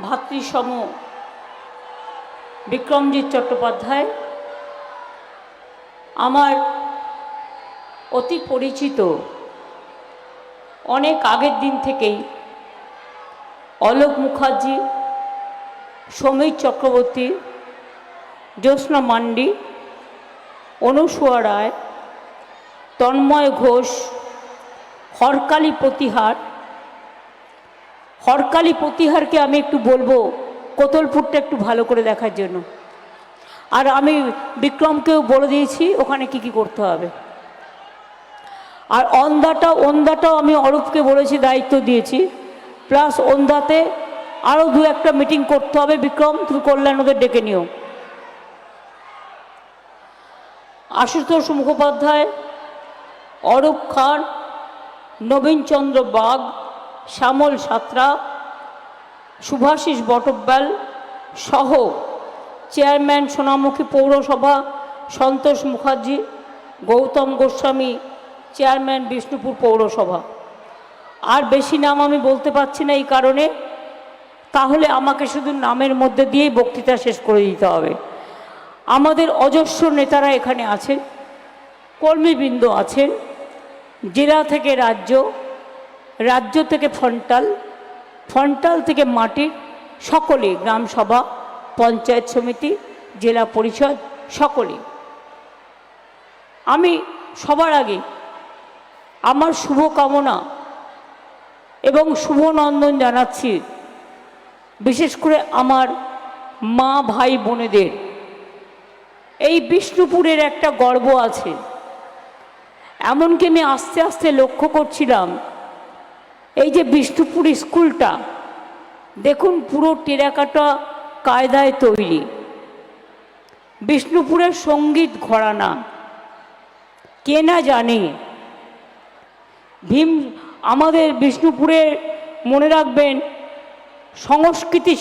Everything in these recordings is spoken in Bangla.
ভাতৃসম বিক্রমজিৎ চট্টোপাধ্যায় আমার অতি পরিচিত। অনেক আগের দিন থেকেই অলোক মুখার্জি, সমীর চক্রবর্তী, জ্যোৎস্না মান্ডি, অনুসুয়া রায়, তন্ময় ঘোষ, হরকালী প্রতিহারকে আমি একটু বলবো কোতলপুরটা একটু ভালো করে দেখার জন্য। আর আমি বিক্রমকেও বলে দিয়েছি ওখানে কি কি করতে হবে। আর ওন্দাটাও আমি অরূপকে বলেছি, দায়িত্ব দিয়েছি। প্লাস ওন্দাতে আরও দু একটা মিটিং করতে হবে। বিক্রম, তুমি কল্যাণ ওদের ডেকে নিও। আশুতোষ মুখোপাধ্যায়, অরূপ খান, নবীনচন্দ্র বাগ, শ্যামল সাঁতরা, শুভাশিস বটব্যাল সহ চেয়ারম্যান সোনামুখী পৌরসভা সন্তোষ মুখার্জি, গৌতম গোস্বামী, চেয়ারম্যান বিষ্ণুপুর পৌরসভা। আর বেশি নাম আমি বলতে পারছি না এই কারণে, তাহলে আমাকে শুধু নামের মধ্যে দিয়েই বক্তৃতা শেষ করে দিতে হবে। আমাদের অজস্র নেতারা এখানে আছেন, কর্মীবৃন্দ আছেন, জেলা থেকে রাজ্য, রাজ্য থেকে ফন্টাল, ফন্টাল থেকে মাটির, সকলে, গ্রামসভা, পঞ্চায়েত সমিতি, জেলা পরিষদ, সকলে। আমি সবার আগে আমার শুভকামনা এবং শুভনন্দন জানাচ্ছি বিশেষ করে আমার মা ভাই বোনেদের। এই বিষ্ণুপুরের একটা গর্ব আছে। এমনকি আমি আস্তে আস্তে লক্ষ্য করছিলাম এই যে বিষ্ণুপুর স্কুলটা দেখুন পুরো টেরাকোটা কায়দায় তৈরি। বিষ্ণুপুরের সঙ্গীত ঘরানা কে না জানে। আমাদের বিষ্ণুপুরে মনে রাখবেন সংস্কৃতি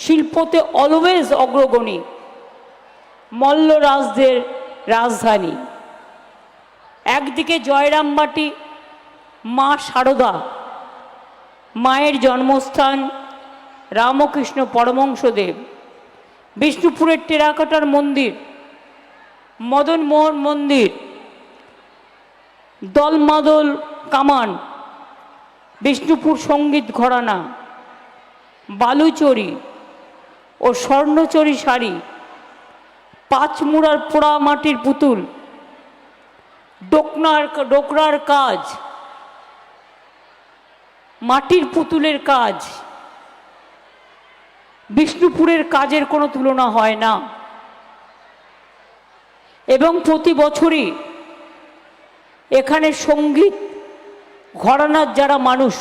শিল্পতে অলওয়েজ অগ্রগণী, মল্লরাজদের রাজধানী। একদিকে জয়রামবাটি, মা শারদা, মায়ের জন্মস্থান, রামকৃষ্ণ পরমহংসদেব। বিষ্ণুপুরের টেরাকোটার মন্দির, মদন মোহন মন্দির, দলমাদল কামান, বিষ্ণুপুর সঙ্গীত ঘরানা, বালুচরি ও স্বর্ণচরি শাড়ি, পাঁচমুড়ার পোড়া মাটির পুতুল, ডোকরার কাজ, মাটির পুতুলের কাজ। বিষ্ণুপুরের কাজের কোনো তুলনা হয় না। এবং প্রতি বছরই এখানে সঙ্গীত ঘরানার যারা মানুষ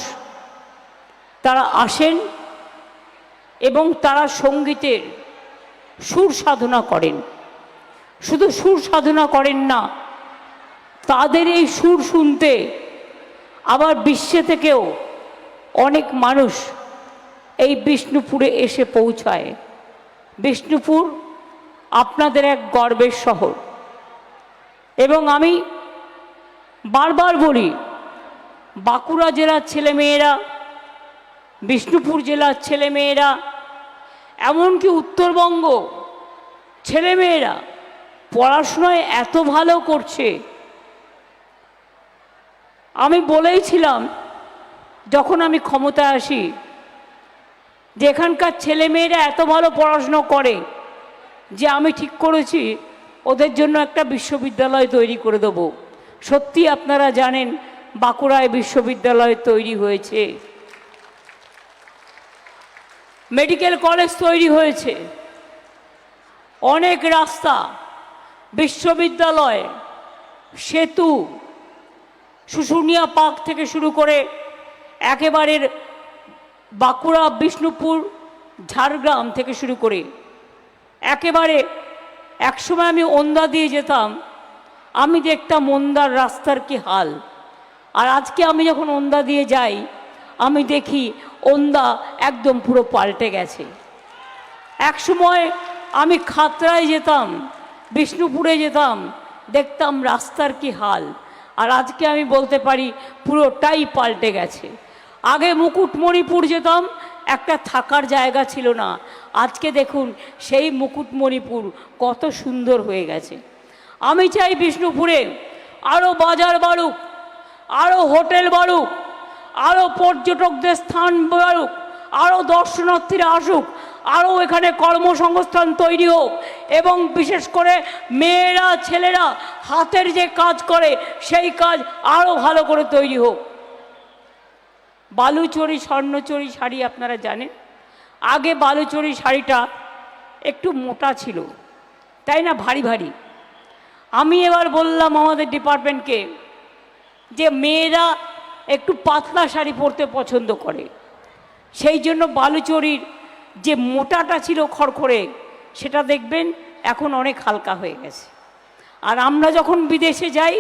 তারা আসেন এবং তারা সঙ্গীতের সুর সাধনা করেন। শুধু সুর সাধনা করেন না, তাদের এই সুর শুনতে আবার বিশ্বে থেকেও অনেক মানুষ এই বিষ্ণুপুরে এসে পৌঁছায়। বিষ্ণুপুর আপনাদের এক গর্বের শহর। এবং আমি বারবার বলি, বাঁকুড়া জেলার ছেলেমেয়েরা, বিষ্ণুপুর জেলার ছেলেমেয়েরা, এমনকি উত্তরবঙ্গ ছেলেমেয়েরা পড়াশোনায় এত ভালো করছে। আমি বলেইছিলাম যখন আমি ক্ষমতায় আসি যে এখানকার ছেলেমেয়েরা এত ভালো পড়াশুনো করে যে আমি ঠিক করেছি ওদের জন্য একটা বিশ্ববিদ্যালয় তৈরি করে দেব। সত্যি আপনারা জানেন বাঁকুড়ায় বিশ্ববিদ্যালয় তৈরি হয়েছে, মেডিকেল কলেজ তৈরি হয়েছে, অনেক রাস্তা, বিশ্ববিদ্যালয়, সেতু, শুশুনিয়া পার্ক থেকে শুরু করে একেবারে বাঁকুড়া, বিষ্ণুপুর, ঝাড়গ্রাম থেকে শুরু করে একেবারে একসময় আমি ওন্দা দিয়ে যেতাম, আমি দেখতাম ওন্দার রাস্তার কি হাল। আর আজকে আমি যখন ওন্দা দিয়ে যাই আমি দেখি ওন্দা একদম পুরো পাল্টে গেছে। একসময় আমি খাতড়ায় যেতাম, বিষ্ণুপুরে যেতাম, দেখতাম রাস্তার কি হাল। আর আজকে আমি বলতে পারি পুরোটাই পাল্টে গেছে। আগে মুকুটমণিপুর যেতাম, একটা থাকার জায়গা ছিল না। আজকে দেখুন সেই মুকুটমণিপুর কত সুন্দর হয়ে গেছে। আমি চাই বিষ্ণুপুরে আরও বাজার বাড়ুক, আরও হোটেল বাড়ুক, আরও পর্যটকদের স্থান বাড়ুক, আরও দর্শনার্থীরা আসুক, আরও এখানে কর্মসংস্থান তৈরি হোক, এবং বিশেষ করে মেয়েরা ছেলেরা হাতের যে কাজ করে সেই কাজ আরও ভালো করে তৈরি হোক। বালুচরী স্বর্ণচরী শাড়ি আপনারা জানেন, আগে বালুচরী শাড়িটা একটু মোটা ছিল, তাই না, ভারী ভারী। আমি এবার বললাম আমাদের ডিপার্টমেন্টকে যে মেয়েরা একটু পাতলা শাড়ি পরতে পছন্দ করে, সেই জন্য বালুচরীর যে মোটাটা ছিল খড়খড়ে সেটা দেখবেন এখন অনেক হালকা হয়ে গেছে। আর আমরা যখন বিদেশে যাই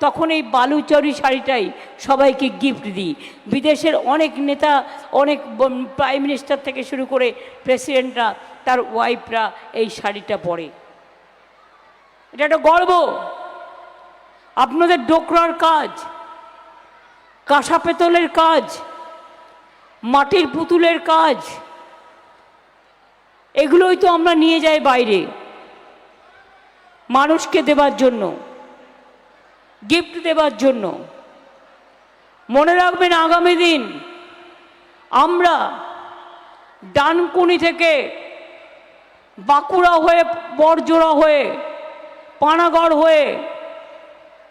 তখন এই বালুচরী শাড়িটাই সবাইকে গিফট দিই। বিদেশের অনেক নেতা, অনেক প্রাইম মিনিস্টার থেকে শুরু করে প্রেসিডেন্টরা, তার ওয়াইফরা এই শাড়িটা পরে। এটা একটা গর্ব। আপনাদের ডোকরার কাজ, কাঁসা পেতলের কাজ, মাটির পুতুলের কাজ, এগুলোই তো আমরা নিয়ে যাই বাইরে মানুষকে দেবার জন্য, গিফট দেবার জন্য। মনে রাখবেন আগামী দিন আমরা ডানকুনি থেকে বাঁকুড়া হয়ে, বড়জোড়া হয়ে, পানাগড় হয়ে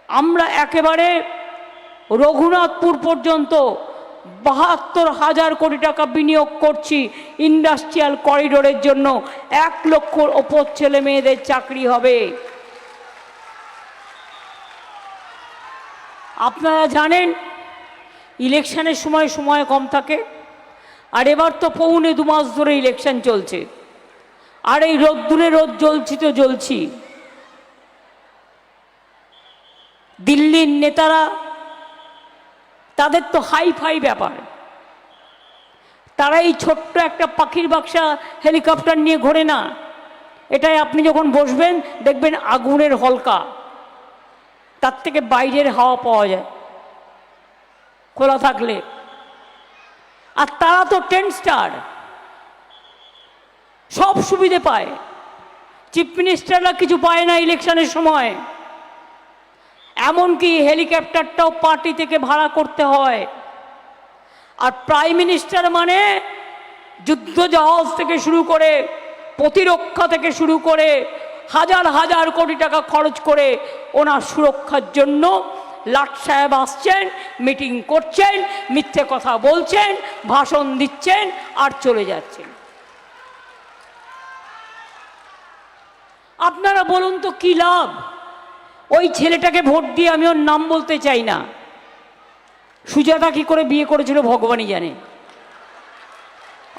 আমরা একেবারে রঘুনাথপুর পর্যন্ত 72,000 কোটি টাকা বিনিয়োগ করছি ইন্ডাস্ট্রিয়াল করিডোরের জন্য। 1 লক্ষর ওপর ছেলে মেয়েদের চাকরি হবে। আপনারা জানেন ইলেকশনের সময় কম থাকে, আর এবার তো পৌনে 2 মাস ধরে ইলেকশন চলছে, আর এই রোদ্দুরে রোদ জ্বলছি। দিল্লির নেতারা, তাদের তো হাই ফাই ব্যাপার, তারা এই ছোট্ট একটা পাখির বাক্সা হেলিকপ্টার নিয়ে ঘোরে না। এটাই আপনি যখন বসবেন দেখবেন আগুনের হলকা, তার থেকে বাইরের হাওয়া পাওয়া যায় খোলা থাকলে। আর তারা তো 10 স্টার, সব সুবিধে পায়। চিফ মিনিস্টাররা কিছু পায় না ইলেকশনের সময়, এমনকি হেলিকপ্টারটাও পার্টি থেকে ভাড়া করতে হয়। আর প্রাইম মিনিস্টার মানে যুদ্ধ জাহাজ থেকে শুরু করে, প্রতিরক্ষা থেকে শুরু করে হাজার হাজার কোটি টাকা খরচ করে ওনার সুরক্ষার জন্য লাট সাহেব আসছেন, মিটিং করছেন, মিথ্যে কথা বলছেন, ভাষণ দিচ্ছেন আর চলে যাচ্ছেন। আপনারা বলুন তো কি লাভ? ওই ছেলেটাকে ভোট দিয়ে, আমি ওর নাম বলতে চাই না, সুজাতা কি করে বিয়ে করেছিল ভগবানই জানে।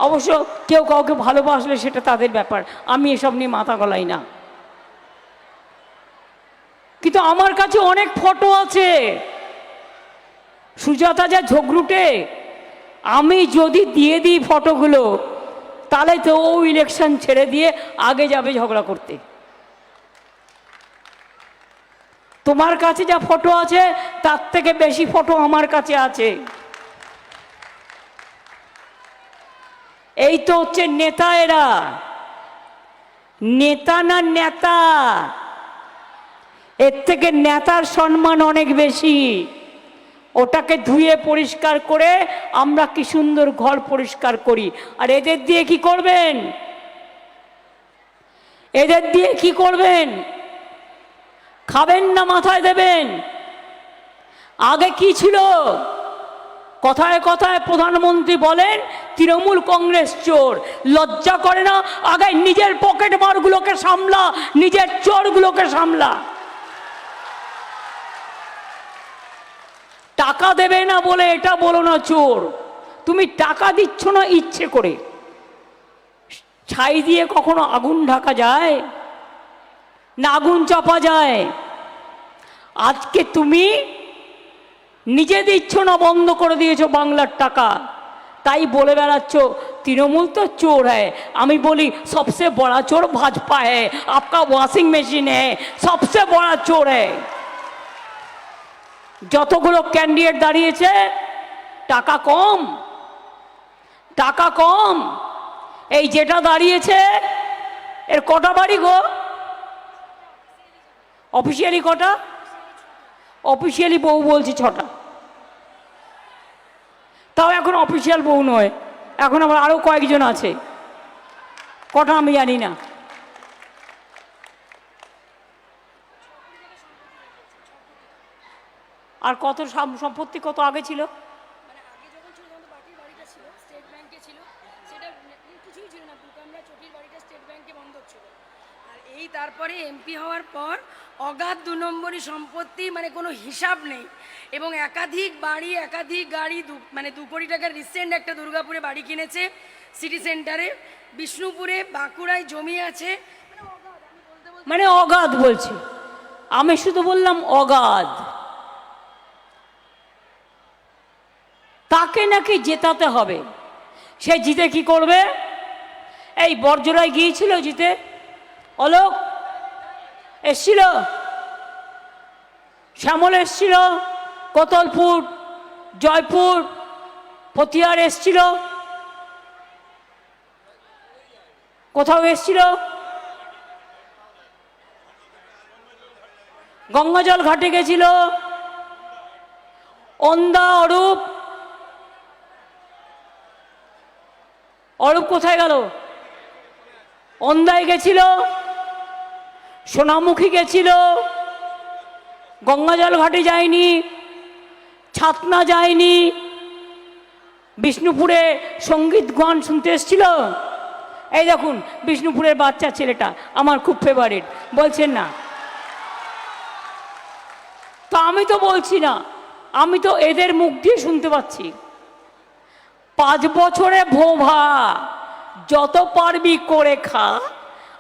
অবশ্য কেউ কাউকে ভালোবাসলে সেটা তাদের ব্যাপার, আমি এসব নিয়ে মাথা গলাই না। কিন্তু আমার কাছে অনেক ফটো আছে। সুজাতা যা ঝগড়ুটে, আমি যদি দিয়ে দিই ফটোগুলো তাহলে তো ও ইলেকশন ছেড়ে দিয়ে আগে যাবে ঝগড়া করতে। তোমার কাছে যা ফটো আছে তার থেকে বেশি ফটো আমার কাছে আছে। এই তো হচ্ছে নেতা, এরা নেতা না নেতা, এর থেকে নেতার সম্মান অনেক বেশি। ওটাকে ধুয়ে পরিষ্কার করে আমরা কি সুন্দর ঘর পরিষ্কার করি। আর এদের দিয়ে কি করবেন? এদের দিয়ে কি করবেন? খাবেন না মাথায় দেবেন? আগে কি ছিল? কথায় কথায় প্রধানমন্ত্রী বলেন তৃণমূল কংগ্রেস চোর। লজ্জা করে না? আগে নিজের পকেট মারগুলোকে সামলা, নিজের চোরগুলোকে সামলা। টাকা দেবে না বলে এটা বলো না চোর। তুমি টাকা দিচ্ছ না ইচ্ছে করে। ছাই দিয়ে কখনো আগুন ঢাকা যায় না? আগুন চাপা যায়? আজকে তুমি নিজে দিচ্ছ না, বন্ধ করে দিয়েছো বাংলার টাকা, তাই বলে বেড়াচ্ছ তৃণমূল তো চোর হ্যায়। আমি বলি সবসে বড়া চোর ভাজপা है, आपका वॉशिंग मशीन है, सबसे बड़ा चोर है। যতগুলো ক্যান্ডিডেট দাঁড়িয়েছে টাকা কম, টাকা কম। এই যেটা দাঁড়িয়েছে এর কটা বাড়ি গো? অফিসিয়ালি কটা? অফিসিয়ালি বউ বলছি 6টা, তাও এখন অফিসিয়াল বউ নয়, এখন আবার আরও কয়েকজন আছে, কটা আমি জানি না। আর কত সম্পত্তি কত আগে ছিল? এই তারপরে এমপি হওয়ার পর অগাধ 2 নম্বরই সম্পত্তি, মানে কোনো হিসাব নেই, এবং একাধিক বাড়ি একাধিক গাড়ি, মানে 2 কোটি টাকার রিসেন্ট একটা দুর্গাপুরে বাড়ি কিনেছে সিটি সেন্টারে, বিষ্ণুপুরে, বাঁকুড়ায় জমি আছে, মানে অগাধ বলছি, আমি শুধু বললাম অগাধ। তাকে নাকি জেতাতে হবে। সে জিতে কি করবে? এই বর্জরায় গিয়েছিল জিতে, অলোক এসছিল, শ্যামল এসছিল, কোতলপুর, জয়পুর, পতিয়ার এসছিল, কোথাও এসছিল, গঙ্গাজল ঘাটে গেছিল, অন্দা, অরূপ, অরূপ কোথায় গেল? অন্দায় গেছিল, সোনামুখী গেছিল, গঙ্গাজল ঘাটে যায়নি, ছাতনা যায়নি, বিষ্ণুপুরে সঙ্গীত গান শুনতে এসেছিল। এই দেখুন বিষ্ণুপুরের বাচ্চা ছেলেটা আমার খুব ফেভারিট, বলছেন না? তো আমি তো বলছি না, আমি তো এদের মুখ দিয়ে শুনতে পাচ্ছি। 5 বছরে ভোভা, যত পারবি করে খা।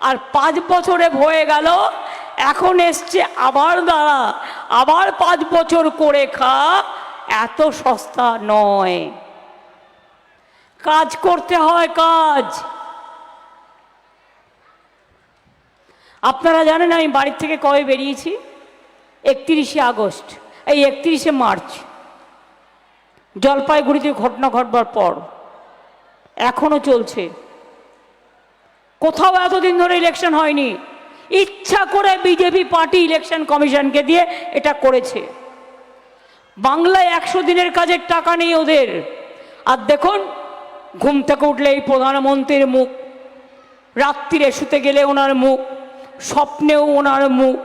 আর 5 বছরে হয়ে গেল, এখন এসছে আবার দাঁড়া, আবার 5 বছর করে খা। এত সস্তা নয়, কাজ করতে হয়, কাজ। আপনারা জানেন আমি বাড়ির থেকে কবে বেরিয়েছি? 31শে আগস্ট, এই 31শে মার্চ জলপাইগুড়িতে ঘটনা ঘটবার পর এখনো চলছে। কোথাও এতদিন ধরে ইলেকশন হয়নি, ইচ্ছা করে বিজেপি পার্টি ইলেকশন কমিশনকে দিয়ে এটা করেছে। বাংলায় 100 দিনের কাজের টাকা নেই ওদের। আর দেখুন, ঘুম থেকে উঠলে এই প্রধানমন্ত্রীর মুখ, রাত্রিরে শুতে গেলে ওনার মুখ, স্বপ্নেও ওনার মুখ,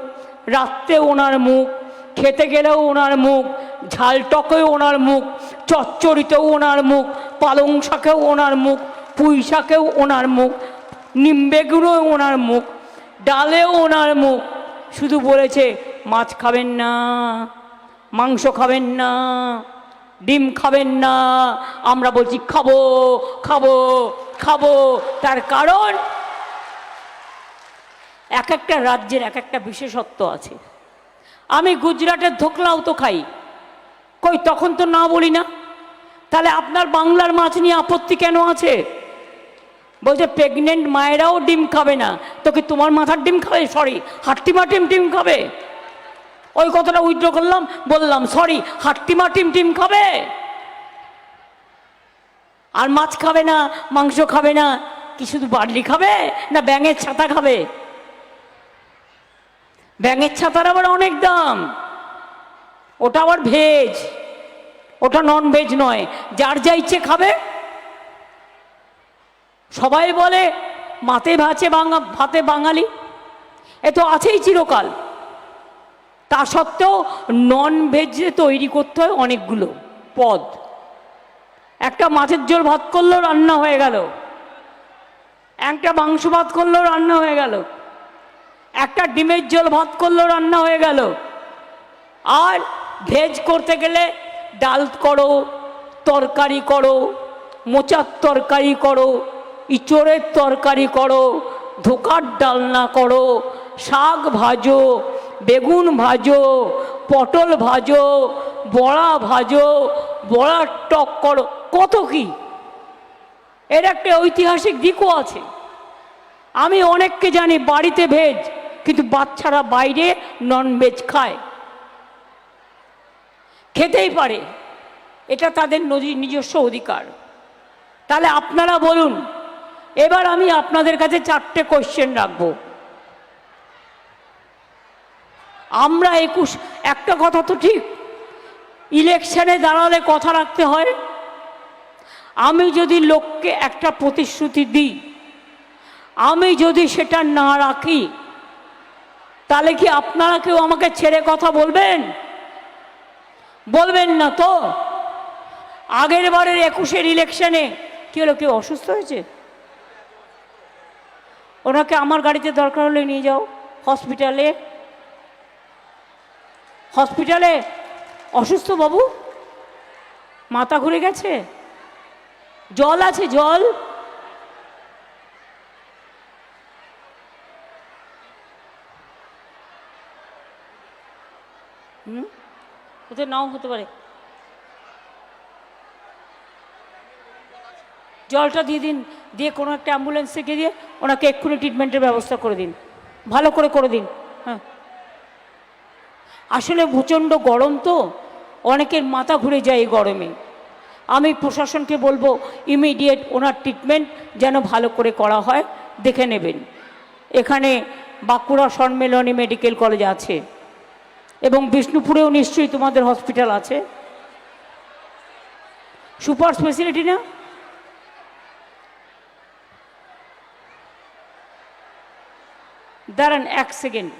রাত্রেও ওনার মুখ, খেতে গেলেও ওনার মুখ, ঝাল টকেও ওনার মুখ, চচ্চড়িতেও ওনার মুখ, পালং শাকেও ওনার মুখ, পুঁই শাকেও ওনার মুখ, নিম বেগুনেও ওনার মুখ, ডালেও ওনার মুখ। শুধু বলেছে মাছ খাবেন না, মাংস খাবেন না, ডিম খাবেন না। আমরা বলছি খাবো খাবো খাবো। তার কারণ এক একটা রাজ্যের এক একটা বিশেষত্ব আছে। আমি গুজরাটের ধোকলাও তো খাই, কই তখন তো না বলি না। তাহলে আপনার বাংলার মাছ নিয়ে আপত্তি কেন আছে? বলছে প্রেগনেন্ট মায়েরাও ডিম খাবে না, তো কি তোমার মাথার ডিম খাবে? সরি, হাট্টিমা ডিম খাবে? ওই কথাটা উইথড্র করলাম, বললাম সরি, হাট্টিমা ডিম খাবে? আর মাছ খাবে না, মাংস খাবে না, কি শুধু বার্লি খাবে না ব্যাঙের ছাতা খাবে? ব্যাঙের ছাতার আবার অনেক দাম, ওটা আবার ভেজ, ওটা নন ভেজ নয়, যার যা ইচ্ছে খাবে। সবাই বলে ভাতে বাঙালি, এ তো আছেই চিরকাল। তা সত্ত্বেও নন ভেজে তৈরি করতে হয় অনেকগুলো পদ। একটা মাছের ঝোল ভাত করলেও রান্না হয়ে গেল, একটা মাংস ভাত করলেও রান্না হয়ে গেল, একটা ডিমের ঝোল ভাত করলেও রান্না হয়ে গেল। আর ভেজ করতে গেলে ডাল করো, তরকারি করো, মোচার তরকারি করো, ইঁচড়ের তরকারি করো, ধোকার ডালনা করো, শাক ভাজো, বেগুন ভাজো, পটল ভাজো, বড়া ভাজো, বড়ার টক করো, কত কি। এর একটা ঐতিহাসিক দিকও আছে। আমি অনেককে জানি বাড়িতে ভেজ, কিন্তু বাচ্চারা বাইরে নন ভেজ খায়, খেতেই পারে, এটা তাদের নিজস্ব অধিকার। তাহলে আপনারা বলুন। এবার আমি আপনাদের কাছে 4টে কোশ্চেন রাখবো। আমরা 21, একটা কথা তো ঠিক, ইলেকশনে দাঁড়ালে কথা রাখতে হয়। আমি যদি লোককে একটা প্রতিশ্রুতি দিই, আমি যদি সেটা না রাখি, তাহলে কি আপনারা কেউ আমাকে ছেড়ে কথা বলবেন? বলবেন না তো? আগের বারের 21-এর ইলেকশনে কি হলো, কেউ অসুস্থ হয়েছে, ওনাকে আমার গাড়িতে দরকার হলে নিয়ে যাও হসপিটালে। হসপিটালে অসুস্থ বাবু, মাথা ঘুরে গেছে, জল আছে, জল। ওদের নাও হতে পারে, জলটা দিয়ে দিন, দিয়ে কোনো একটা অ্যাম্বুলেন্স থেকে দিয়ে ওনাকে এক্ষুনি ট্রিটমেন্টের ব্যবস্থা করে দিন, ভালো করে দিন। হ্যাঁ, আসলে প্রচণ্ড গরম তো, অনেকের মাথা ঘুরে যায় এই গরমে। আমি প্রশাসনকে বলবো ইমিডিয়েট ওনার ট্রিটমেন্ট যেন ভালো করে করা হয়, দেখে নেবেন। এখানে বাঁকুড়া সম্মেলনী মেডিকেল কলেজ আছে এবং বিষ্ণুপুরেও নিশ্চয়ই তোমাদের হসপিটাল আছে, সুপার স্পেশালিটি না? দাঁড়ান 1 সেকেন্ড।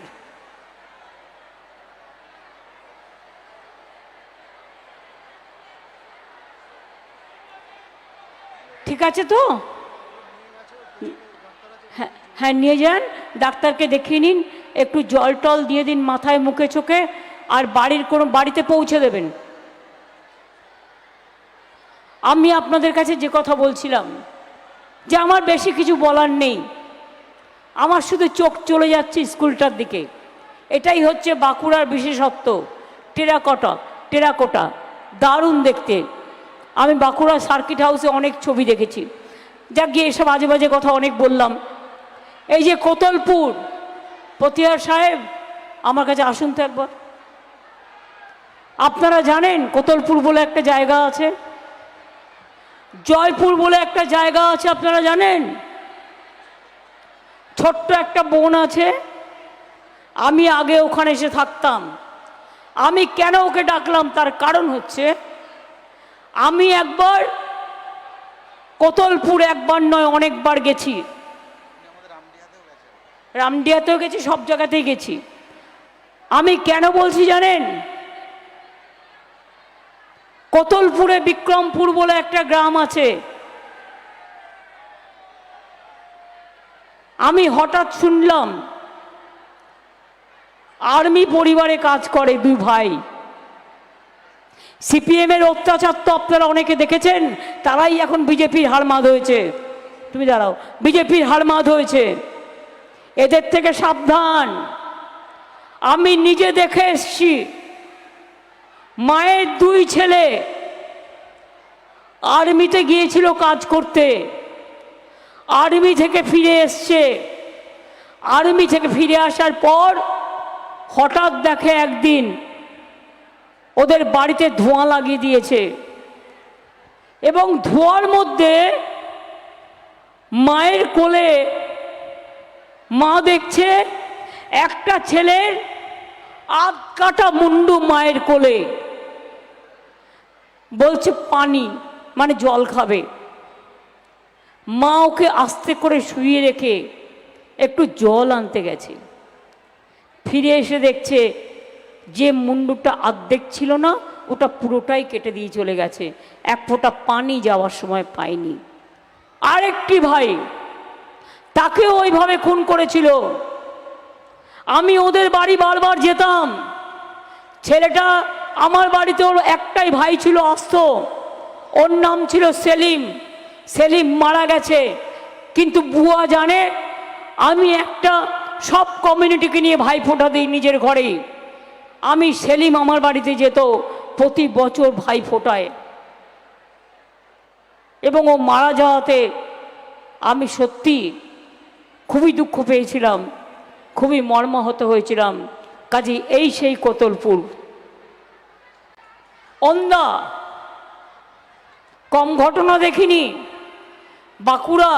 ঠিক আছে তো? হ্যাঁ, নিয়ে যান, ডাক্তারকে দেখিয়ে নিন, একটু জল টল দিয়ে দিন মাথায়, মুখে, চোখে, আর বাড়িতে পৌঁছে দেবেন। আমি আপনাদের কাছে যে কথা বলছিলাম, যে আমার বেশি কিছু বলার নেই, আমার শুধু চোখ চলে যাচ্ছে স্কুলটার দিকে। এটাই হচ্ছে বাঁকুড়ার বিশেষত্ব, টেরাকোটা, দারুণ দেখতে। আমি বাঁকুড়া সার্কিট হাউসে অনেক ছবি দেখেছি। যাক গিয়ে, এসব বাজে বাজে কথা অনেক বললাম। এই যে কোতলপুর, পতিয়ার সাহেব আমার কাছে আসুন তো একবার। আপনারা জানেন কোতলপুর বলে একটা জায়গা আছে, জয়পুর বলে একটা জায়গা আছে, আপনারা জানেন? ছোট্ট একটা বোন আছে, আমি আগে ওখানে এসে থাকতাম। আমি কেন ওকে ডাকলাম, তার কারণ হচ্ছে আমি একবার কোতলপুর, একবার নয় অনেকবার গেছি, রামডিয়াতেও গেছি, সব জায়গাতেই গেছি। আমি কেন বলছি জানেন? কোতলপুরে বিক্রমপুর বলে একটা গ্রাম আছে। আমি হঠাৎ শুনলাম আর্মি পরিবারে কাজ করে 2 ভাই। সিপিএম এর অত্যাচার তো আপনারা অনেকে দেখেছেন, তারাই এখন বিজেপির হারমাদ হয়েছে। তুমি দাঁড়াও, বিজেপির হারমাদ হয়েছে, এদের থেকে সাবধান। আমি নিজে দেখে এসছি, মায়ের 2 ছেলে আর্মিতে গিয়েছিল কাজ করতে, আর্মি থেকে ফিরে এসছে। আর্মি থেকে ফিরে আসার পর হঠাৎ দেখে একদিন ওদের বাড়িতে ধোঁয়া লাগিয়ে দিয়েছে, এবং ধোঁয়ার মধ্যে মায়ের কোলে মা দেখছে একটা ছেলের আধ কাটা মুন্ডু মায়ের কোলে, বলছে পানি, মানে জল খাবে। মা ওকে আস্তে করে শুইয়ে রেখে একটু জল আনতে গেছে, ফিরে এসে দেখছে যে মুন্ডুটা অর্ধেক ছিল না, ওটা পুরোটাই কেটে দিয়ে চলে গেছে, 1 ফোঁটা পানি যাওয়ার সময় পায়নি। আরেকটি ভাই, তাকেও ওইভাবে খুন করেছিল। আমি ওদের বাড়ি বারবার যেতাম। ছেলেটা আমার বাড়িতে, ওর একটাই ভাই ছিল আসত, ওর নাম ছিল সেলিম। সেলিম মারা গেছে, কিন্তু বুয়া জানে আমি একটা সব কমিউনিটিকে নিয়ে ভাই ফোঁটা দিই নিজের ঘরে। আমি সেলিম আমার বাড়িতে যেত প্রতি বছর ভাই ফোঁটায়, এবং ও মারা যাওয়াতে আমি সত্যি খুবই দুঃখ পেয়েছিলাম, খুবই মর্মাহত হয়েছিলাম। কাজে এই সেই কোতলপুর। অন্দা কম ঘটনা দেখিনি, বাঁকুড়া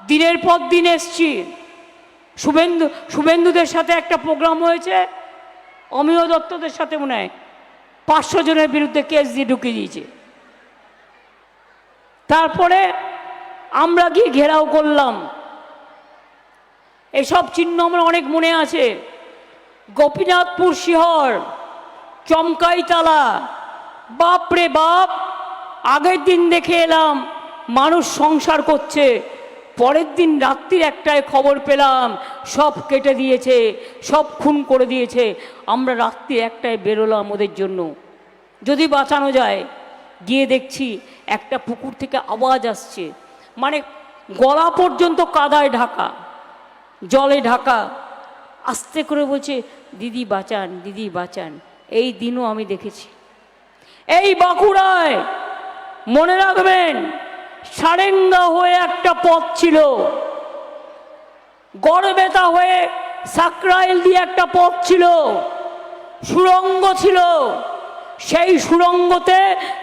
দিনের পর দিন এসছি, শুভেন্দুদের সাথে একটা প্রোগ্রাম হয়েছে, অমিয় দত্তদের সাথে মনে হয় 500 জনের বিরুদ্ধে কেস দিয়ে ঢুকিয়ে দিয়েছে। তারপরে আমরা গিয়ে ঘেরাও করলাম। এসব চিহ্ন আমার অনেক মনে আছে। গোপীনাথপুর শিহর, চমকাইতলা, বাপরে বাপ, আগের দিন দেখে এলাম মানুষ সংসার করছে, পরের দিন রাত্রির একটায় খবর পেলাম সব কেটে দিয়েছে, সব খুন করে দিয়েছে। আমরা রাত্রি একটায় বেরোলাম ওদের জন্য, যদি বাঁচানো যায়। গিয়ে দেখছি একটা পুকুর থেকে আওয়াজ আসছে, মানে গলা পর্যন্ত কাদায় ঢাকা, জলে ঢাকা। আস্তে করে বলছে, দিদি বাঁচান, দিদি বাঁচান। এই দিনও আমি দেখেছি। এই বাঁকুড়ায় মনে রাখবেন, সারেঙ্গা হয়ে একটা পথ ছিল, গড়বেতা হয়ে সাকরাইল দিয়ে একটা পথ ছিল, সুড়ঙ্গ ছিল। সেই সুড়ঙ্গতে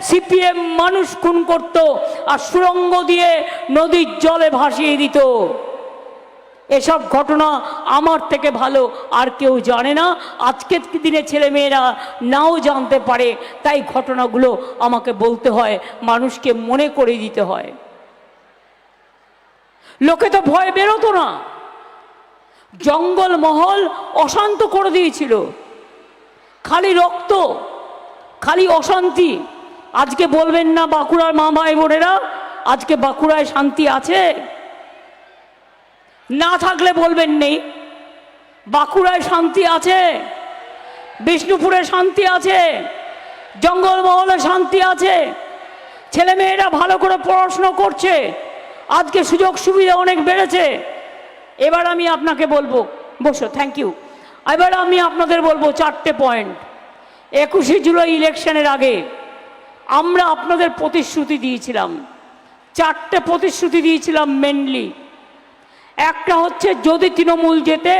সিপিএম মানুষ খুন করত, আর সুড়ঙ্গ দিয়ে নদীর জলে ভাসিয়ে দিত। এসব ঘটনা আমার থেকে ভালো আর কেউ জানে না। আজকের দিনে ছেলেমেয়েরা নাও জানতে পারে, তাই ঘটনাগুলো আমাকে বলতে হয়, মানুষকে মনে করে দিতে হয়। লোকে তো ভয় বেরোতো না, জঙ্গলমহল অশান্ত করে দিয়েছিল, খালি রক্ত, খালি অশান্তি। আজকে বলবেন না বাঁকুড়ার মা ভাই বোনেরা, আজকে বাঁকুড়ায় শান্তি আছে? না থাকলে বলবেন নেই। বাঁকুড়ায় শান্তি আছে, বিষ্ণুপুরে শান্তি আছে, জঙ্গলমহলে শান্তি আছে, ছেলেমেয়েরা ভালো করে পড়াশোনা করছে, আজকে সুযোগ সুবিধা অনেক বেড়েছে। এবার আমি আপনাকে বলবো, বসো, থ্যাংক ইউ। এবার আমি আপনাদের বলবো 4টে পয়েন্ট। 21শে জুলাই ইলেকশনের আগে আমরা আপনাদের প্রতিশ্রুতি দিয়েছিলাম, 4টে প্রতিশ্রুতি দিয়েছিলাম মেনলি। একটা হচ্ছে, যদি তৃণমূল জেতে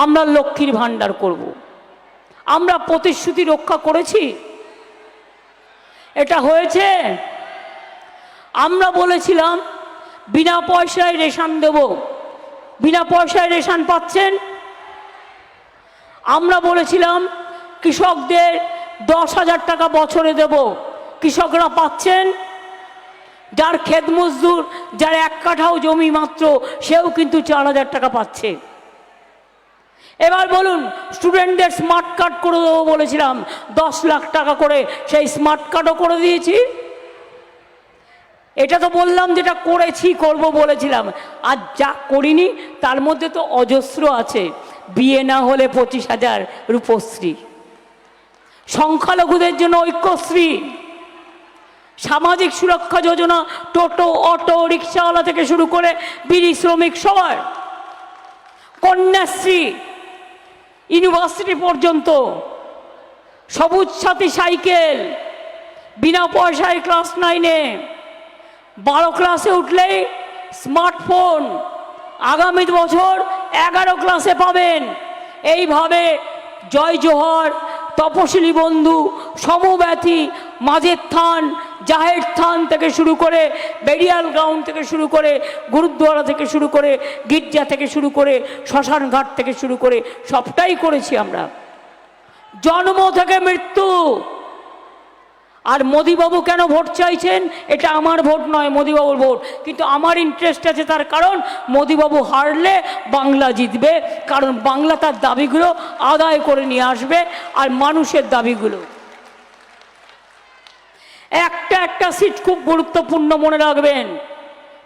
আমরা লক্ষ্মীর ভাণ্ডার করব। আমরা প্রতিশ্রুতি রক্ষা করেছি, এটা হয়েছে। আমরা বলেছিলাম বিনা পয়সায় রেশন দেব, বিনা পয়সায় রেশন পাচ্ছেন। আমরা বলেছিলাম কৃষকদের 10,000 টাকা বছরে দেব, কৃষকরা পাচ্ছেন। যার ক্ষেত মজদুর, যার 1 কাঠাও জমি মাত্র, সেও কিন্তু 4,000 টাকা পাচ্ছে। এবার বলুন, স্টুডেন্টদের স্মার্ট কার্ড করে দেবো বলেছিলাম, 10 লাখ টাকা করে, সেই স্মার্ট কার্ডও করে দিয়েছি। এটা তো বললাম যেটা করেছি, করব বলেছিলাম। আর যা করিনি তার মধ্যে তো অজস্র আছে। বিয়ে না হলে 25,000 রূপশ্রী, সংখ্যালঘুদের জন্য ঐক্যশ্রী, সামাজিক সুরক্ষা যোজনা, টোটো, অটো, রিক্সাওয়ালা থেকে শুরু করে বিড়ি শ্রমিক সবার, কন্যাশ্রী, ইউনিভার্সিটি পর্যন্ত, সবুজ সাথী সাইকেল, বিনা পয়সায় ক্লাস 9-এ, 12 ক্লাসে উঠলেই স্মার্টফোন, আগামী বছর 11 ক্লাসে পাবেন। এইভাবে জয় জোহর, তপশিলি বন্ধু, সমব্যথী, মাঝের থান, জাহের থান থেকে শুরু করে, বেরিয়াল গ্রাউন্ড থেকে শুরু করে, গুরুদ্বারা থেকে শুরু করে, গির্জা থেকে শুরু করে, শ্মশান ঘাট থেকে শুরু করে, সবটাই করেছি আমরা। জন্ম থেকে মৃত্যু। আর মোদিবাবু কেন ভোট চাইছেন? এটা আমার ভোট নয়, মোদিবাবুর ভোট। কিন্তু আমার ইন্টারেস্ট আছে, তার কারণ মোদিবাবু হারলে বাংলা জিতবে, কারণ বাংলা তার দাবিগুলো আদায় করে নিয়ে আসবে, আর মানুষের দাবিগুলো। একটা সিট খুব গুরুত্বপূর্ণ, মনে রাখবেন।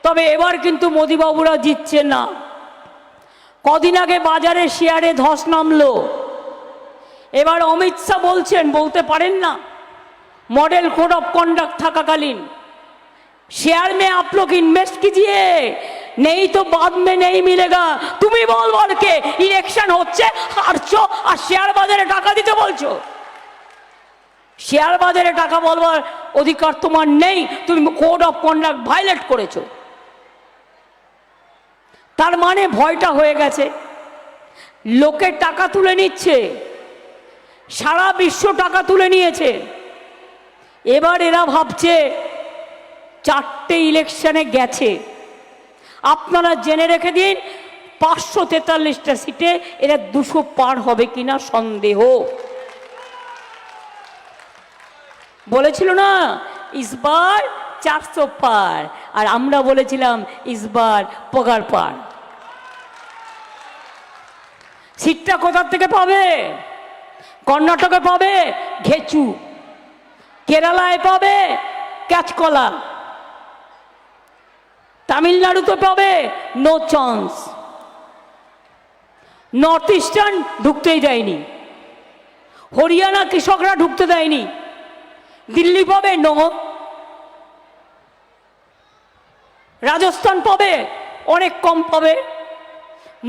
তবে এবার কিন্তু মোদিবাবুরা জিতছে না। কদিন আগে বাজারে শেয়ারে ধস নামলো। এবার অমিত শাহ বলছেন, বলতে পারেন না, मॉडल कोड ऑफ कॉन्डक्ट थाकाकालीन शेयर में आप लोग इन्वेस्ट कीजिए, नहीं तो बाद में नहीं मिलेगा। तुम्हें बोल बोल के इलेक्शन होच्छे हारछो और शेयर बाजारे टाका दिते बोलछो। शेयर बाजारे टाका बोलবার অধিকার তোমার নেই, তুমি কোড অফ কন্ডাক্ট ভায়োলেট করেছো। তার মানে ভয়টা হয়ে গেছে, লোকে টাকা তুলে নিচ্ছে, সারা বিশ্ব টাকা তুলে নিয়েছে। এবার এরা ভাবছে 4টে ইলেকশনে গেছে। আপনারা জেনে রেখে দিন 543টা সিটে এরা 200 পার হবে কিনা সন্দেহ। বলেছিল না ইসবার 400 পার, আর আমরা বলেছিলাম ইসবার পগার পার। সিটটা কোথার থেকে পাবে? কর্ণাটকে পাবে ঘেচু, কেরালায় পাবে ক্যাচকলা, তামিলনাড়ুতে পাবে নো চান্স, নর্থ ইস্টার্ন ঢুকতেই দেয়নি, হরিয়ানা কৃষকরা ঢুকতে দেয়নি, দিল্লি পাবে নো, রাজস্থান পাবে অনেক কম পাবে,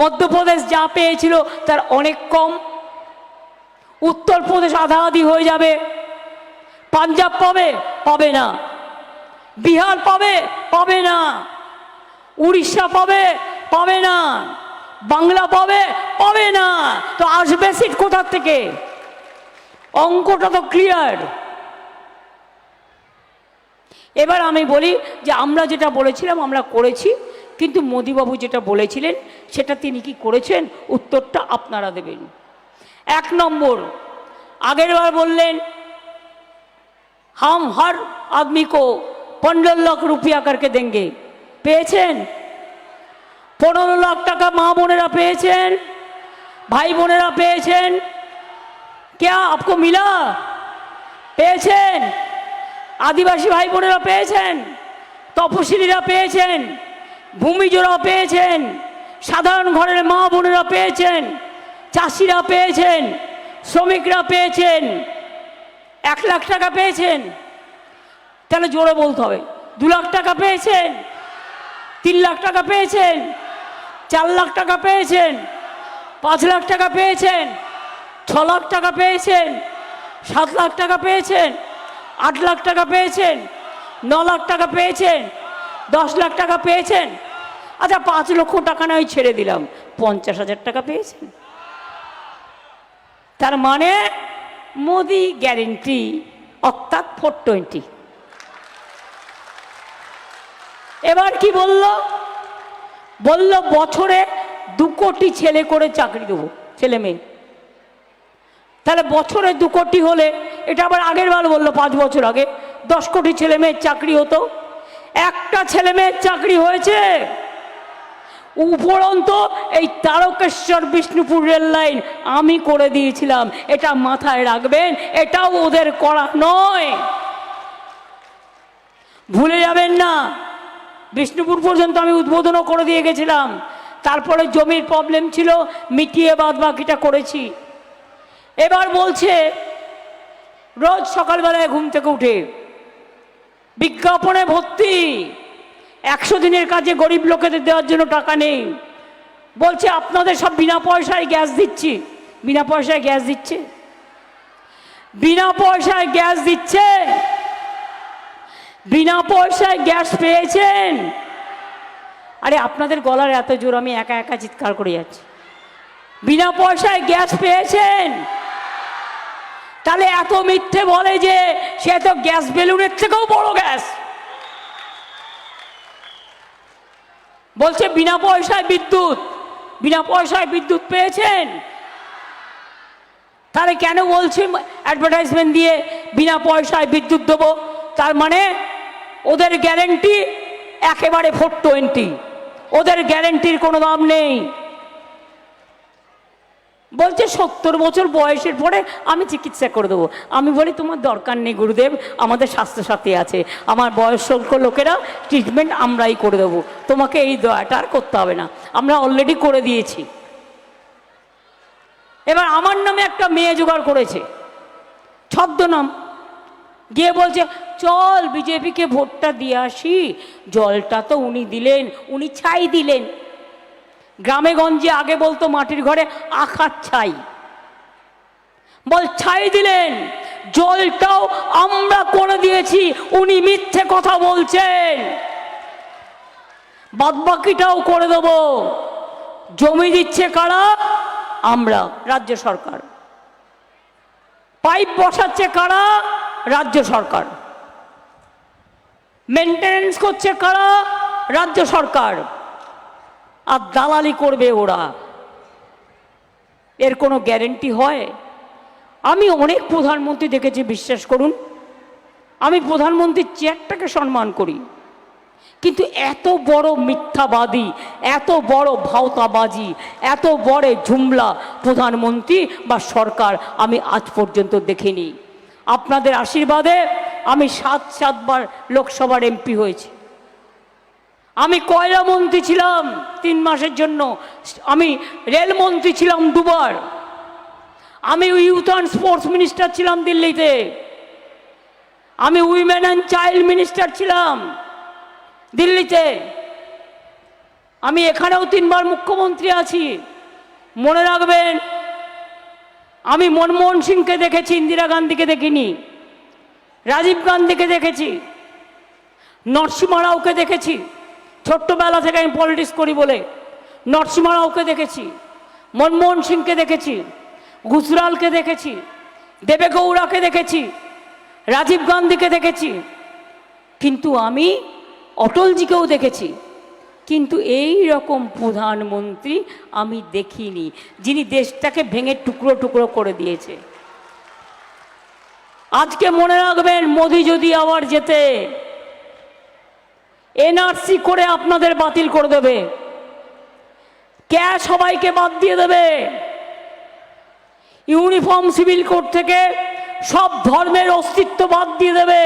মধ্যপ্রদেশ যা পেয়েছিল তার অনেক কম, উত্তরপ্রদেশ আধা আধি হয়ে যাবে, পাঞ্জাব পাবে পাবে না, বিহার পাবে পাবে না, উড়িষ্যা পাবে পাবে না, বাংলা পাবে পাবে না। তো আসবে সিট কোথার থেকে? অঙ্কটা তো ক্লিয়ার। এবার আমি বলি যে আমরা যেটা বলেছিলাম আমরা করেছি, কিন্তু মোদিবাবু যেটা বলেছিলেন সেটা তিনি কি করেছেন? উত্তরটা আপনারা দেবেন। 1 নম্বর, আগের বার বললেন हम हर आदमी को 15 लाख रुपया करके देंगे, পেয়েছেন? 15 লাখ টাকা মা বোনেরা পেয়েছেন, ভাই বোনেরা পেয়েছেন? क्या आपको मिला? পেয়েছেন? আদিবাসী ভাই বোনেরা পেয়েছেন, তপশিলীরা পেয়েছেন, ভূমিজরা পেয়েছেন, সাধারণ ঘরের মা বোনেরা পেয়েছেন, চাষিরা পেয়েছেন, শ্রমিকরা পেয়েছেন। 1 লাখ টাকা পেয়েছেন? তাহলে জোরে বলতে হবে। 2 লাখ টাকা পেয়েছেন? 3 লাখ টাকা পেয়েছেন? 4 লাখ টাকা পেয়েছেন? 5 লাখ টাকা পেয়েছেন? 6 লাখ টাকা পেয়েছেন? 7 লাখ টাকা পেয়েছেন? 8 লাখ টাকা পেয়েছেন? 9 লাখ টাকা পেয়েছেন? 10 লাখ টাকা পেয়েছেন? আচ্ছা 5 লক্ষ টাকা নয় ছেড়ে দিলাম, 50,000 টাকা পেয়েছেন? তার মানে মোদি গ্যারেন্টি, অর্থাৎ 420। এবার কি বলল? বলল বছরে 2 কোটি ছেলে করে চাকরি দেবো, ছেলে মেয়ে। তাহলে বছরে 2 কোটি হলে, এটা আবার আগের বার বললো 5 বছর আগে 10 কোটি ছেলে মেয়ের চাকরি হতো। একটা ছেলে মেয়ের চাকরি হয়েছে। উপরন্ত এই তারকেশ্বর বিষ্ণুপুর রেল লাইন আমি করে দিয়েছিলাম, এটা মাথায় রাখবেন, এটাও ওদের করা নয়, ভুলে যাবেন না। বিষ্ণুপুর পর্যন্ত আমি উদ্বোধনও করে দিয়ে গেছিলাম, তারপরে জমির প্রবলেম ছিল, মিটিয়ে বাদ বাকিটা করেছি। এবার বলছে রোজ সকালবেলায় ঘুম থেকে উঠে বিজ্ঞাপনে ভর্তি, 100 দিনের কাজে গরিব লোকেদের দেওয়ার জন্য টাকা নেই। বলছে আপনাদের সব বিনা পয়সায় গ্যাস দিচ্ছি। বিনা পয়সায় গ্যাস দিচ্ছে? বিনা পয়সায় গ্যাস দিচ্ছে? বিনা পয়সায় গ্যাস পেয়েছেন? আরে আপনাদের গলার এত জোর, আমি একা একা চিৎকার করে যাচ্ছি। বিনা পয়সায় গ্যাস পেয়েছেন? তাহলে এত মিথ্যে বলে যে সে তো গ্যাস বেলুনের থেকেও বড় গ্যাস। বলছে বিনা পয়সায় বিদ্যুৎ। বিনা পয়সায় বিদ্যুৎ পেয়েছেন? তাহলে কেন বলছে অ্যাডভার্টাইজমেন্ট দিয়ে বিনা পয়সায় বিদ্যুৎ দেবো? তার মানে ওদের গ্যারেন্টি একেবারে 420, ওদের গ্যারেন্টির কোনো দাম নেই। বলছে 70 বছর বয়সের পরে আমি চিকিৎসা করে দেবো। আমি বলি তোমার দরকার নেই গুরুদেব, আমাদের স্বাস্থ্যসাথী আছে, আমার বয়স্ক লোকেরা ট্রিটমেন্ট আমরাই করে দেবো, তোমাকে এই দয়াটা আর করতে হবে না, আমরা অলরেডি করে দিয়েছি। এবার আমার নামে একটা মেয়ে জোগাড় করেছে, ছদ্মনাম, গিয়ে বলছে চল বিজেপিকে ভোটটা দিয়ে আসি। জলটা তো উনি দিলেন, উনি ছাই দিলেন। গ্রামে গঞ্জে আগে বলতো মাটির ঘরে আখার ছাই, বল ছাই দিলেন, জলটাও আমরা করে দিয়েছি, উনি মিথ্যে কথা বলছেন, বাদবাকিটাও করে দেব। জমি দিচ্ছে কারা? আমরা, রাজ্য সরকার। পাইপ বসাচ্ছে কারা? রাজ্য সরকার। মেনটেনেন্স করছে কারা? রাজ্য সরকার, আর দালালি করবে ওরা। এর কোনো গ্যারেন্টি হয়? আমি অনেক প্রধানমন্ত্রী দেখেছি, বিশ্বাস করুন, আমি প্রধানমন্ত্রীর চেয়ারটাকে সম্মান করি, কিন্তু এত বড় মিথ্যাবাদী, এত বড় ভাওতাবাজি, এত বড় ঝুমলা প্রধানমন্ত্রী বা সরকার আমি আজ পর্যন্ত দেখিনি। আপনাদের আশীর্বাদে আমি 7বার লোকসভার এমপি হয়েছি। আমি কয়লা মন্ত্রী ছিলাম 3 মাসের জন্য, আমি রেলমন্ত্রী ছিলাম 2বার, আমি ইউথ অ্যান্ড স্পোর্টস মিনিস্টার ছিলাম দিল্লিতে, আমি উইমেন অ্যান্ড চাইল্ড মিনিস্টার ছিলাম দিল্লিতে, আমি এখানেও 3বার মুখ্যমন্ত্রী আছি। মনে রাখবেন, আমি মনমোহন সিংকে দেখেছি, ইন্দিরা গান্ধীকে দেখিনি, রাজীব গান্ধীকে দেখেছি, নরসিংহ রাওকে দেখেছি, ছোট্টবেলা থেকে আমি পলিটিক্স করি বলে নরসিংহ রাওকে দেখেছি, মনমোহন সিংকে দেখেছি, গুজরালকে দেখেছি, দেবে গৌড়াকে দেখেছি, রাজীব গান্ধীকে দেখেছি, কিন্তু আমি অটলজিকেও দেখেছি, কিন্তু এই রকম প্রধানমন্ত্রী আমি দেখিনি, যিনি দেশটাকে ভেঙে টুকরো টুকরো করে দিয়েছে। আজকে মনে রাখবেন, মোদি যদি আবার যেতে, এনআরসি করে আপনাদের বাতিল করে দেবে, ক্যাশ সবাইকে বাদ দিয়ে দেবে, ইউনিফর্ম সিভিল কোড থেকে সব ধর্মের অস্তিত্ব বাদ দিয়ে দেবে,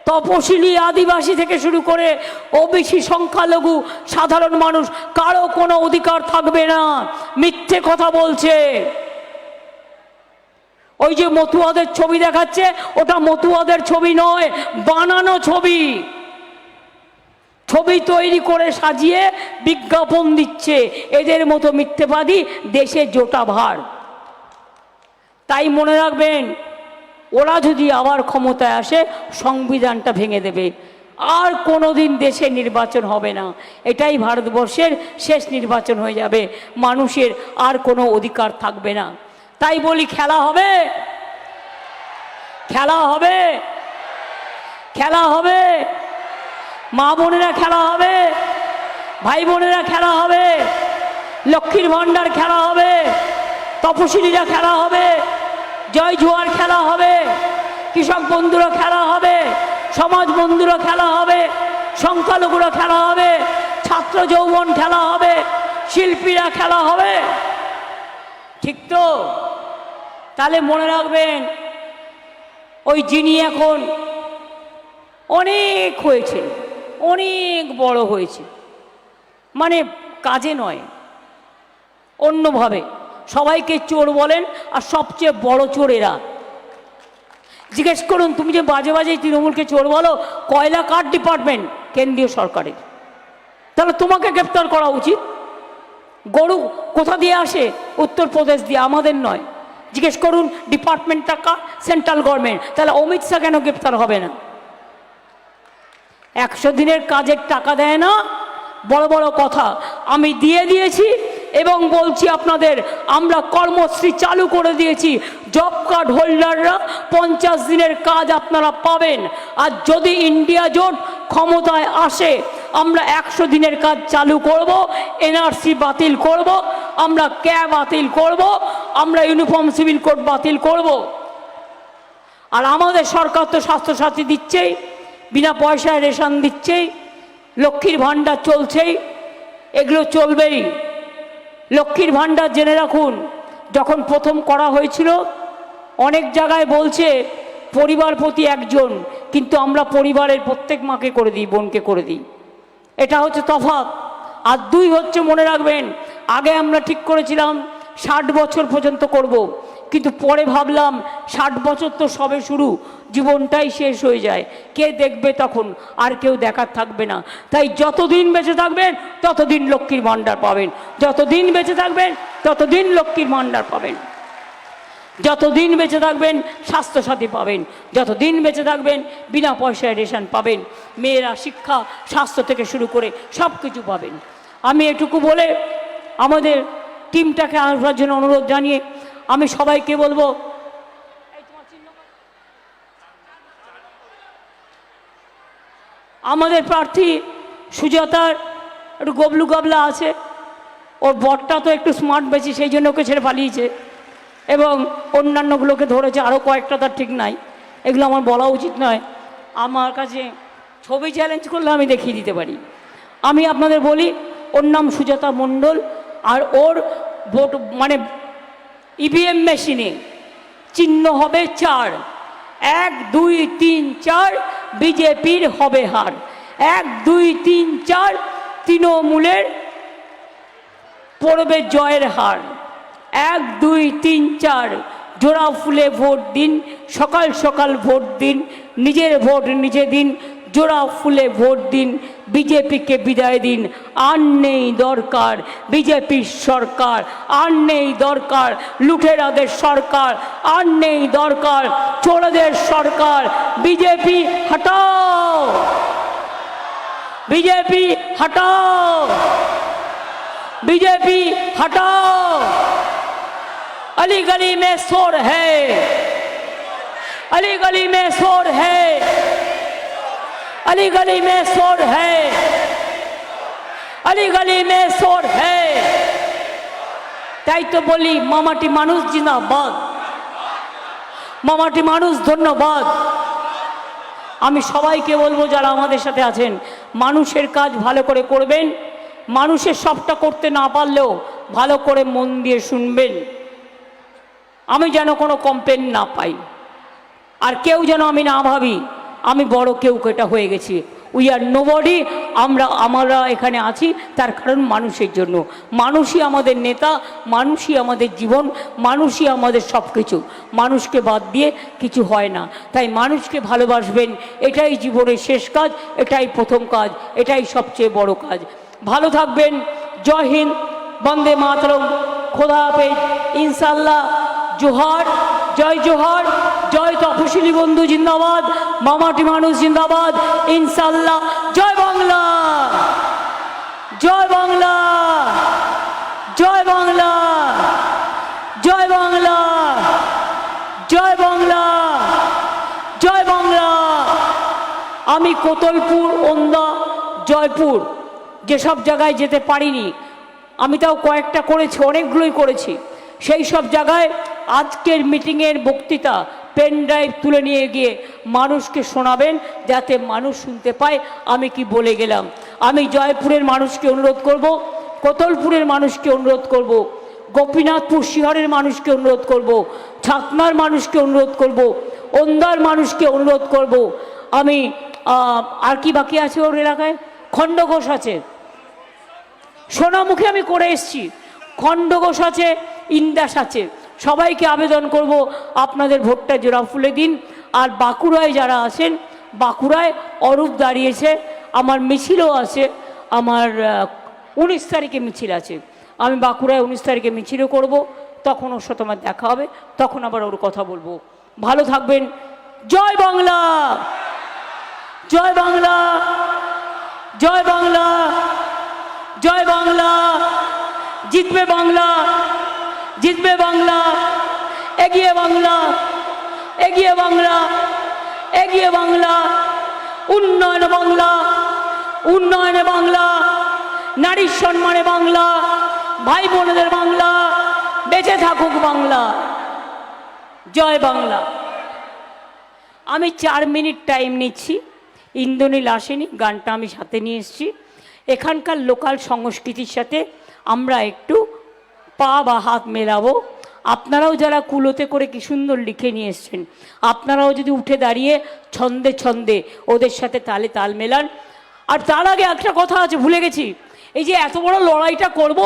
তপশিলি আদিবাসী থেকে শুরু করে ওবিসি সংখ্যালঘু সাধারণ মানুষ কারো কোনো অধিকার থাকবে না। মিথ্যে কথা বলছে। ওই যে মতুয়াদের ছবি দেখাচ্ছে, ওটা মতুয়াদের ছবি নয়, বানানো ছবি। ছবি তৈরি করে সাজিয়ে বিজ্ঞাপন দিচ্ছে। এদের মতো মিথ্যেবাদী দেশে জোটা ভার। তাই মনে রাখবেন, ওরা যদি আবার ক্ষমতায় আসে, সংবিধানটা ভেঙে দেবে, আর কোনোদিন দেশে নির্বাচন হবে না। এটাই ভারতবর্ষের শেষ নির্বাচন হয়ে যাবে, মানুষের আর কোনো অধিকার থাকবে না। তাই বলি, খেলা হবে, খেলা হবে, খেলা হবে, মা বোনেরা খেলা হবে, ভাই বোনেরা খেলা হবে, লক্ষ্মীর ভাণ্ডার খেলা হবে, তপশিলীরা খেলা হবে, জয় জোয়ার খেলা হবে, কৃষক বন্ধুরা খেলা হবে, সমাজ বন্ধুরা খেলা হবে, সংখ্যালঘুরা খেলা হবে, ছাত্র যৌবন খেলা হবে, শিল্পীরা খেলা হবে। ঠিক তো? তাহলে মনে রাখবেন, ওই যিনি এখন অনেক হয়েছে, অনেক বড় হয়েছে, মানে কাজে নয়, অন্যভাবে সবাইকে চোর বলেন, আর সবচেয়ে বড় চোর এরা। জিজ্ঞেস করুন, তুমি যে বাজে বাজে তৃণমূলকে চোর বলো, কয়লা কার ডিপার্টমেন্ট? কেন্দ্রীয় সরকারের। তাহলে তোমাকে গ্রেপ্তার করা উচিত। গরু কোথা দিয়ে আসে? উত্তরপ্রদেশ দিয়ে, আমাদের নয়। জিজ্ঞেস করুন, ডিপার্টমেন্টটা কার? Central government. তাহলে অমিত শাহ কেন গ্রেপ্তার হবে না? 100 দিনের কাজের টাকা দেয় না, বড় বড় কথা। আমি দিয়ে দিয়েছি এবং বলছি আপনাদের, আমরা কর্মশ্রী চালু করে দিয়েছি। জব কার্ড হোল্ডাররা 50 দিনের কাজ আপনারা পাবেন। আর যদি ইন্ডিয়া জোট ক্ষমতায় আসে, আমরা 100 দিনের কাজ চালু করব, এনআরসি বাতিল করব, আমরা ক্যাব বাতিল করব, আমরা ইউনিফর্ম সিভিল কোড বাতিল করব। আর আমাদের সরকার তো স্বাস্থ্যসাথী দিচ্ছেই, বিনা পয়সায় রেশন দিচ্ছেই, লক্ষ্মীর ভাণ্ডার চলছেই, এগুলো চলবেই। লক্ষ্মীর ভাণ্ডার জেনে রাখুন, যখন প্রথম করা হয়েছিল অনেক জায়গায় বলছে পরিবার প্রতি একজন, কিন্তু আমরা পরিবারের প্রত্যেক মাকে করে দিই, বোনকে করে দিই। এটা হচ্ছে তফাৎ। আর 2 হচ্ছে, মনে রাখবেন, আগে আমরা ঠিক করেছিলাম 60 বছর পর্যন্ত করব, কিন্তু পরে ভাবলাম 60 বছর তো সবে শুরু, জীবনটাই শেষ হয়ে যায়, কে দেখবে তখন? আর কেউ দেখার থাকবে না। তাই যতদিন বেঁচে থাকবেন ততদিন লক্ষ্মীর ভাণ্ডার পাবেন, যতদিন বেঁচে থাকবেন ততদিন লক্ষ্মীর ভাণ্ডার পাবেন, যতদিন বেঁচে থাকবেন স্বাস্থ্যসাথী পাবেন, যতদিন বেঁচে থাকবেন বিনা পয়সায় রেশন পাবেন, মেয়েরা শিক্ষা স্বাস্থ্য থেকে শুরু করে সব কিছু পাবেন। আমি এটুকু বলে আমাদের টিমটাকে আসার জন্য অনুরোধ জানিয়ে আমি সবাইকে বলবো, আমাদের প্রার্থী সুজাতার একটু গবলু গাবলা আছে, ওর বরটা তো একটু স্মার্ট বেশি, সেই জন্য ওকে ছেড়ে পালিয়েছে, এবং অন্যান্যগুলোকে ধরেছে, আরও কয়েকটা তার ঠিক নাই, এগুলো আমার বলা উচিত নয়। আমার কাছে ছবি চ্যালেঞ্জ করলে আমি দেখিয়ে দিতে পারি। আমি আপনাদের বলি, ওর নাম সুজাতা মণ্ডল, আর ওর ভোট মানে ইভিএম মেশিনে চিহ্ন হবে 4, 1 2 3 4, বিজেপির হবে হার। 1 2 3 4, তৃণমূলের পড়বে জয়ের হার। 1 2 3 4, জোড়া ফুলে ভোট দিন, সকাল সকাল ভোট দিন, নিজের ভোট নিজে দিন, জোড়া ফুলে ভোট দিন, বিজেপিকে বিদায় দিন। আর নেই দরকার বিজেপির সরকার, আর নেই দরকার লুটেরাদের সরকার, আর নেই দরকার চোরদের সরকার। বিজেপি হটাও, বিজেপি হটাও, बीजेपी हटाओ। अली गली में शोर है, अली गली में शोर है, अली गली में शोर है, अली गली में शोर है। তাই তো বলি মামাটি মানুষ জিন্দাবাদ, মামাটি মানুষ ধন্যবাদ। আমি সবাইকে বলবো যারা আমাদের সাথে আছেন, মানুষের কাজ ভালো করে করবেন, মানুষের সবটা করতে না পারলেও ভালো করে মন দিয়ে শুনবেন। আমি যেন কোনো কমপ্লেন না পাই, আর কেউ যেন আমি না ভাবি আমি বড় কেউ কেটা হয়ে গেছি। We are nobody. আমরা এখানে আছি তার কারণ মানুষের জন্য। মানুষই আমাদের নেতা, মানুষই আমাদের জীবন, মানুষই আমাদের সব কিছু। মানুষকে বাদ দিয়ে কিছু হয় না। তাই মানুষকে ভালোবাসবেন, এটাই জীবনের শেষ কাজ, এটাই প্রথম কাজ, এটাই সবচেয়ে বড় কাজ। ভালো থাকবেন। জয় হিন্দ, বন্দে মাতরম, খোদা হাফেজ, ইনশাল্লাহ, জোহার, জয় জোহার, জয় তপশিলি বন্ধু জিন্দাবাদ, মামাটি মানুষ জিন্দাবাদ, ইনশাল্লাহ। জয় বাংলা, জয় বাংলা, জয় বাংলা, জয় বাংলা, জয় বাংলা, জয় বাংলা। আমি কোতলপুর, ওন্দা, জয়পুর যেসব জায়গায় যেতে পারিনি, আমি তাও কয়েকটা করেছি, অনেকগুলোই করেছি। সেই সব জায়গায় আজকের মিটিংয়ের বক্তৃতা পেন ড্রাইভ তুলে নিয়ে গিয়ে মানুষকে শোনাবেন, যাতে মানুষ শুনতে পায় আমি কি বলে গেলাম। আমি জয়পুরের মানুষকে অনুরোধ করব, কোতলপুরের মানুষকে অনুরোধ করব, গোপীনাথপুর শিহরের মানুষকে অনুরোধ করব, ছাতনার মানুষকে অনুরোধ করব, ওন্দার মানুষকে অনুরোধ করব। আমি আর কি বাকি আছে ওর এলাকায়, খণ্ডঘোষ আছে, সোনামুখী আমি করে এসছি, খণ্ডঘোষ আছে, ইন্দাস আছে। সবাইকে আবেদন করব আপনাদের ভোটটা জোড়া ফুলে দিন। আর বাঁকুড়ায় যারা আছেন, বাঁকুড়ায় অরূপ দাঁড়িয়েছে, আমার মিছিলও আছে, আমার 19 তারিখে মিছিল আছে। আমি বাঁকুড়ায় 19 তারিখে মিছিলও করব, তখন ওর সাথে আমার দেখা হবে, তখন আবার ওর কথা বলবো। ভালো থাকবেন। জয় বাংলা, জয় বাংলা, জয় বাংলা, জয় বাংলা। জিতবে বাংলা, জিতবে বাংলা, এগিয়ে বাংলা, এগিয়ে বাংলা, এগিয়ে বাংলা। উন্নয়নে বাংলা, উন্নয়নে বাংলা, নারীর সম্মানে বাংলা, ভাই বোনেদের বাংলা, বেঁচে থাকুক বাংলা। জয় বাংলা। আমি 4 মিনিট টাইম নিচ্ছি। ইন্দ্রনীল আসেনি, গানটা আমি সাথে নিয়ে এসেছি। এখানকার লোকাল সংস্কৃতির সাথে আমরা একটু পা বা হাত মেলাবো। আপনারাও যারা কুলোতে করে কি সুন্দর লিখে নিয়ে এসছেন, আপনারাও যদি উঠে দাঁড়িয়ে ছন্দে ছন্দে ওদের সাথে তালে তাল মেলান। আর তার আগে একটা কথা আছে, ভুলে গেছি। এই যে এত বড় লড়াইটা করব,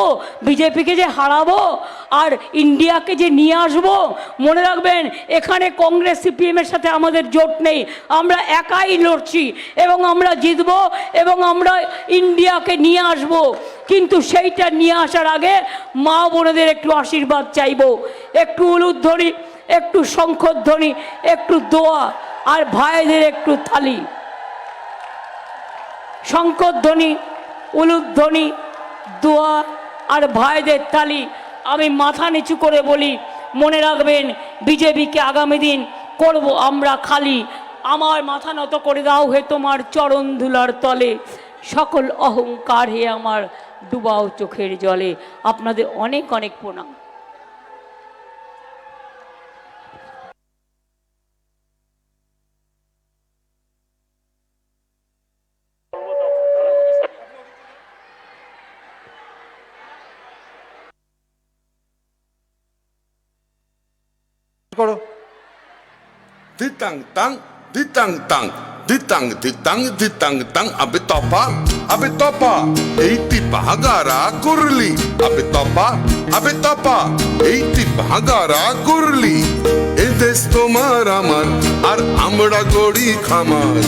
বিজেপিকে যে হারাবো আর ইন্ডিয়াকে যে নিয়ে আসবো, মনে রাখবেন এখানে কংগ্রেস সিপিএমের সাথে আমাদের জোট নেই, আমরা একাই লড়ছি এবং আমরা জিতবো এবং আমরা ইন্ডিয়াকে নিয়ে আসব। কিন্তু সেইটা নিয়ে আসার আগে মা বোনেদের একটু আশীর্বাদ চাইবো, একটু উলুধ্বনি, একটু শঙ্খধ্বনি, একটু দোয়া, আর ভাইদের একটু তালি। শঙ্খধ্বনি, উলুধ্বনি, দোয়া আর ভাইদের তালি। আমি মাথা নিচু করে বলি, মনে রাখবেন বিজেপিকে আগামী দিন করব আমরা খালি। আমার মাথা নত করে দাও হে তোমার চরণ ধুলার তলে, সকল অহংকার হে আমার ডুবাও চোখের জলে। আপনাদের অনেক অনেক প্রণাম। করো। Ditang tang, ditang tang, ditang ditang ditang tang, abe topa, eiti bahagara kurli, abe topa, eiti bahagara kurli. এদেশ তোমার আমার আর আমরা গড়ি খামার,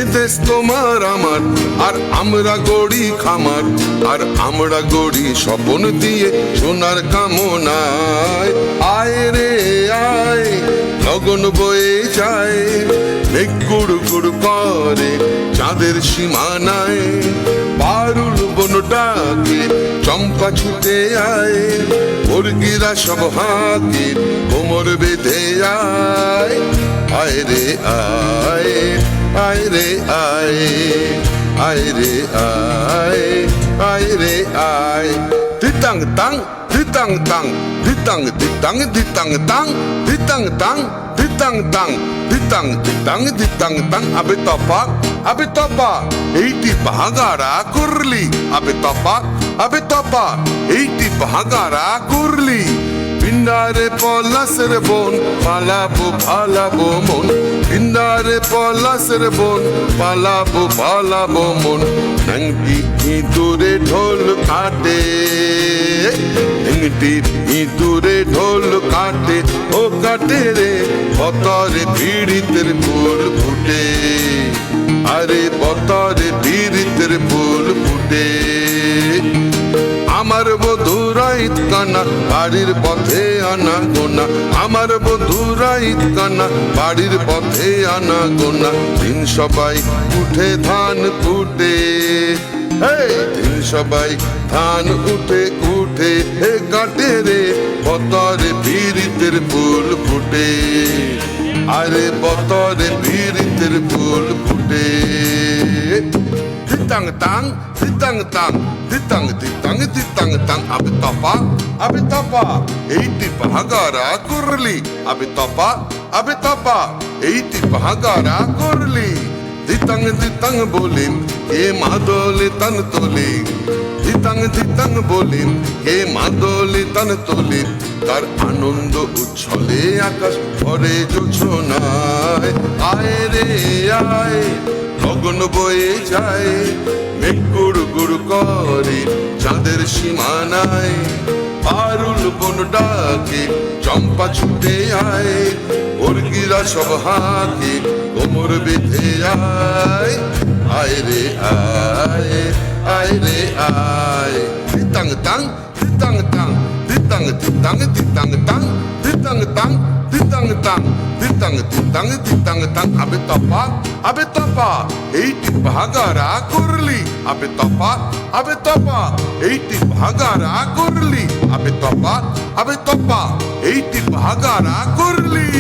এদেশ তোমার আমার আর আমরা গড়ি খামার, আর আমরা গড়ি স্বপন দিয়ে সোনার কামনায়। আয় রে আয়, লগন বয়ে যায়, মেঘ গুড় গুড় করে চাঁদের সীমানায়। পারুল বন ডাকে চম্পা ছুটে আয়, মুরগিরা সব হাঁকে কোমর বেঁধে আয়। আয় রে আয়, আয় রে আয়, আয় রে আয়, আয় রে আয়। দিতাং তাং, দিতাং তাং, দিতাং দিতাং দিতাং তাং, দিতাং তাং, দিতাং তাং, ditang ditang ditang tang, abe topa, eiti bahagara kurli, abe topa, eiti bahagara kurli. Pindare polasre bon, palabo mon, pindare polasre bon, palabo mon. Nangti idure dhol kate, nangti idure dhol kate, o kate re botare piritir ফুল ফুটে, আরে বতরে পীড়িতের ফুল ফুটে। আমার বধুরা ইতকানা বাড়ির পথে আনা গোনা, আমার বধুরা ইতকানা বাড়ির পথে আনা গোনা। দিন সবাই উঠে ধান কুটে, দিন সবাই ধান উঠে উঠে হে কাটে রে বতরে পীড়িতের ফুল ফুটে, আরে বতরে পীড়িতের ফুল ফুটে। ditang tang, ditang tang, ditang ditang ditang tang, abe topa, eiti bahagara kurli, abe topa, eiti bahagara kurli. ditang ditang bolim e madole tan tole, ditang ditang bolim e madole tan tole। তার আনন্দ উচ্ছলে আকাশ ভরে জোছনায়। আয় রে আয়, গগন বয়ে যায়, মেঘ গুড় গুড় করে চাঁদের সীমানায়। পারুল বন ডাকে চম্পা ছুটে আয়, মুরগিরা সব হাঁকে কোমর বেঁধে আয়। আয় রে আয়, আয় রে আয়। দিতাং তাং, দিতাং তাং, ditang ditang ditang tang, ditang tang, ditang tang, ditang ditang ditang tang, abe topa, eiti bahagara kurli, abe topa, eiti bahagara kurli, abe topa, eiti bahagara kurli.